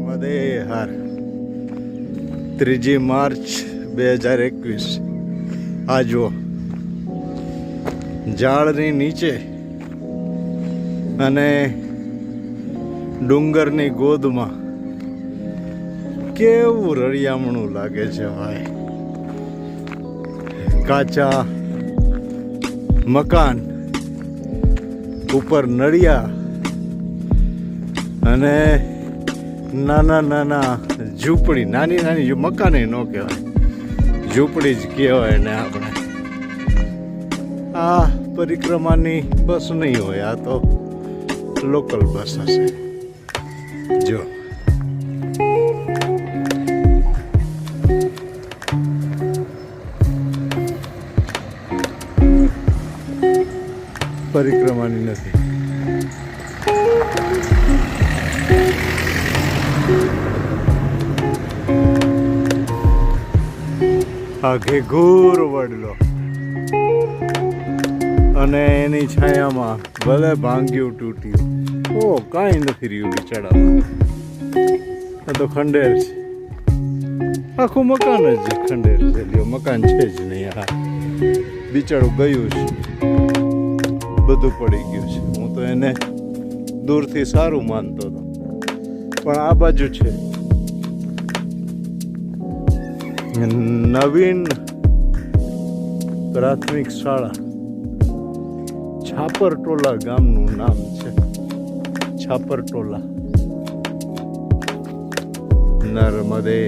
નર્મદે હર 3 March 2021 આ જુઓ ઝાડની નીચે અને ડુંગરની ગોદમાં કેવું રળિયામણું લાગે છે ભાઈ. કાચા મકાન ઉપર નળિયા અને નાના નાના ઝૂંપડી, નાની નાની મકાને ન કહેવાય, ઝૂંપડી જ કહેવાય ને. આપણે આ પરિક્રમાની બસ નહીં હોય, આ તો લોકલ બસ હશે. જો પરિક્રમાની નથી. આ ઘેઘૂર વડલો અને એની છાયામાં ભલે ભાંગ્યું તૂટ્યું, ઓ કાંઈ નથી રહ્યું બિચારામાં. આ તો ખંડેર છે, આખું મકાન જ ખંડેર છે. લ્યો, મકાન છે જ નહીં. આ બિચારું ગયું છે, બધું પડી ગયું છે. હું તો એને દૂરથી સારું માનતો હતો, પણ આ બાજુ છે નવીન પ્રાથમિક શાળા. છાપરટોલા ગામનું નામ છે, છાપરટોલા. નર્મદે.